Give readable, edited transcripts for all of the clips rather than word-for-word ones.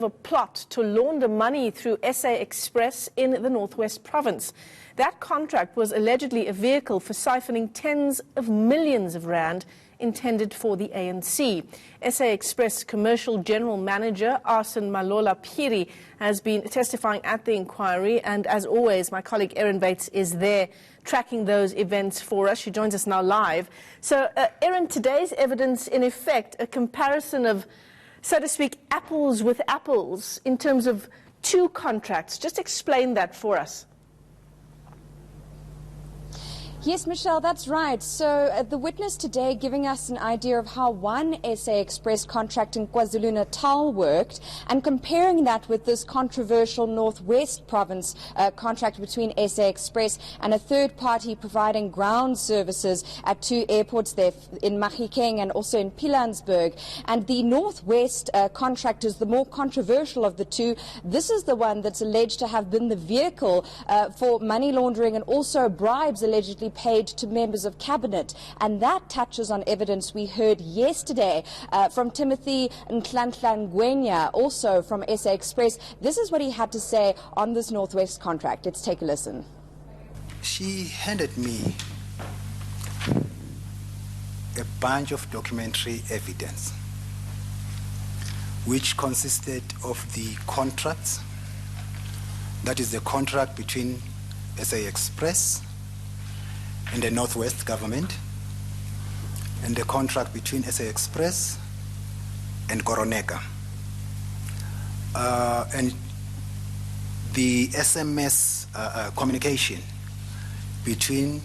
a plot to launder money through SA Express in the Northwest Province. That contract was allegedly a vehicle for siphoning tens of millions of rand intended for the ANC. SA Express Commercial General Manager Arson Malola-Phiri has been testifying at the inquiry, and as always, my colleague Erin Bates is there tracking those events for us. She joins us now live. So, Erin, today's evidence, in effect, a comparison of, so to speak, apples with apples in terms of two contracts. Just explain that for us. Yes, Michelle, that's right. So the witness today giving us an idea of how one SA Express contract in KwaZulu-Natal worked and comparing that with this controversial Northwest Province contract between SA Express and a third party providing ground services at two airports there in Mahikeng and also in Pilanesberg. And the Northwest contract is the more controversial of the two. This is the one that's alleged to have been the vehicle for money laundering and also bribes allegedly paid to members of cabinet, and that touches on evidence we heard yesterday from Timothy Ngwenya, also from SA Express. This is what he had to say on this Northwest contract. Let's take a listen. She handed me a bunch of documentary evidence which consisted of the contracts, that is the contract between SA Express and the Northwest government, and the contract between SA Express and Koroneka, and the SMS communication between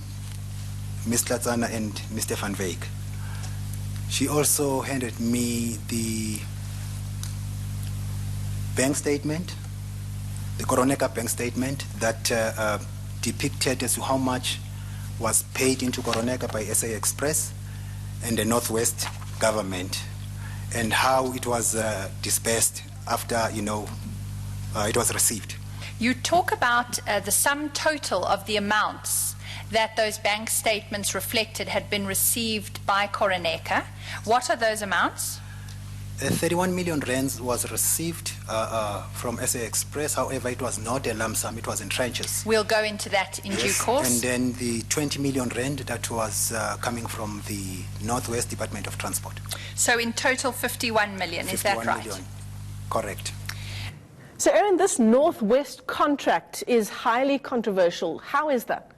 Ms. Latsana and Mr. Van Wyk. She also handed me the bank statement, the Koroneka bank statement that depicted as to how much was paid into Koroneka by SA Express and the Northwest government, and how it was dispersed after, it was received. You talk about the sum total of the amounts that those bank statements reflected had been received by Koroneka. What are those amounts? 31 million rands was received from SA Express. However, it was not a lump sum, it was in tranches. We'll go into that in due course. And then the 20 million rand that was coming from the Northwest Department of Transport. So in total 51 million, is that right? 51 million, correct. So, Erin, this Northwest contract is highly controversial. How is that?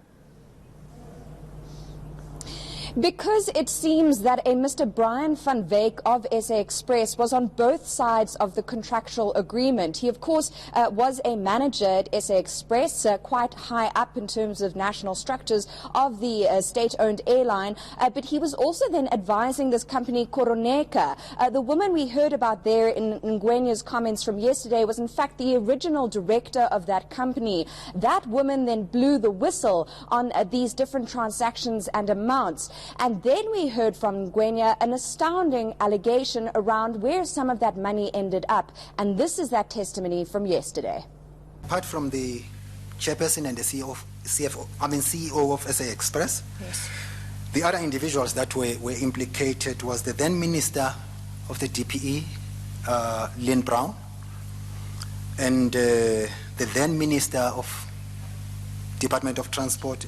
Because it seems that a Mr. Brian Van Wyk of SA Express was on both sides of the contractual agreement. He, of course, was a manager at SA Express, quite high up in terms of national structures of the state-owned airline, but he was also then advising this company, Koroneka. The woman we heard about there in Ngwenya's comments from yesterday was, in fact, the original director of that company. That woman then blew the whistle on these different transactions and amounts. And then we heard from Ngwenya an astounding allegation around where some of that money ended up. And this is that testimony from yesterday. Apart from the chairperson and the CEO of SA Express, yes, the other individuals that were implicated was the then Minister of the DPE, Lynn Brown, and the then Minister of Department of Transport,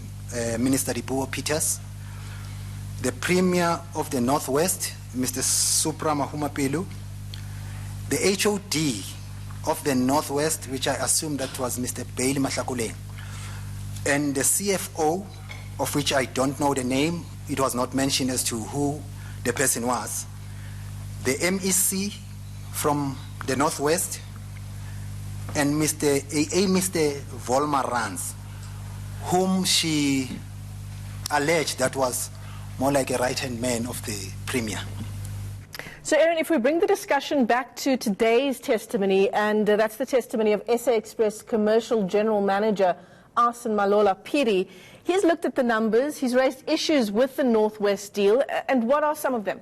Minister Dipuo Peters, the Premier of the Northwest, Mr. Supra Mahumapelu, the HOD of the Northwest, which I assume that was Mr. Bailey Mahlakule, and the CFO, of which I don't know the name, it was not mentioned as to who the person was, the MEC from the Northwest, and Mr. Volmar Rans, whom she alleged that was more like a right-hand man of the Premier. So, Erin, if we bring the discussion back to today's testimony, and that's the testimony of SA Express Commercial General Manager Arson Malola-Phiri, he's looked at the numbers, he's raised issues with the Northwest deal, and what are some of them?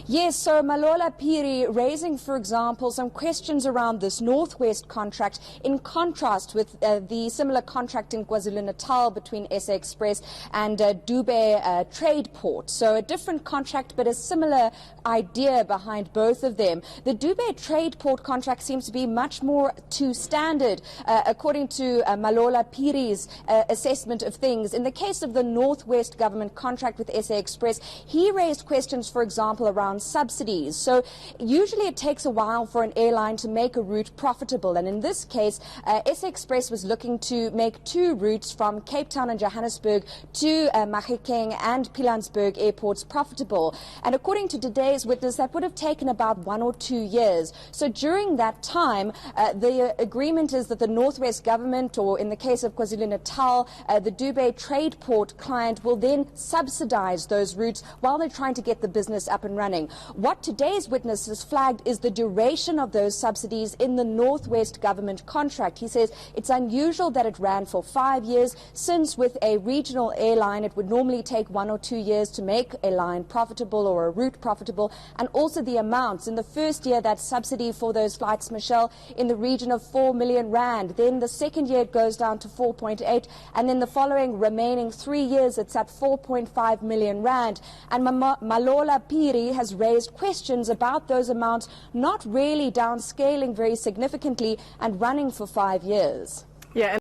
Yes, so Malola-Phiri raising, for example, some questions around this Northwest contract in contrast with the similar contract in KwaZulu-Natal between SA Express and Dube Trade Port. So a different contract, but a similar idea behind both of them. The Dube Trade Port contract seems to be much more to standard, according to Malola-Phiri's assessment of things. In the case of the Northwest government contract with SA Express, he raised questions, for example, around subsidies. So usually it takes a while for an airline to make a route profitable, and in this case SA Express was looking to make 2 routes from Cape Town and Johannesburg to Mahikeng and Pilanesberg airports profitable, and according to today's witness that would have taken about 1 or 2 years. So during that time the agreement is that the Northwest government, or in the case of KwaZulu-Natal the Dube Trade Port client, will then subsidize those routes while they're trying to get the business up and running. What today's witness has flagged is the duration of those subsidies in the Northwest government contract. He says it's unusual that it ran for 5 years, since with a regional airline it would normally take 1 or 2 years to make a line profitable or a route profitable, and also the amounts. In the first year, that subsidy for those flights, Michelle, in the region of 4 million rand. Then the second year it goes down to 4.8, and then the following remaining 3 years it's at 4.5 million rand. And Malola-Phiri has raised questions about those amounts not really downscaling very significantly and running for 5 years. Yeah.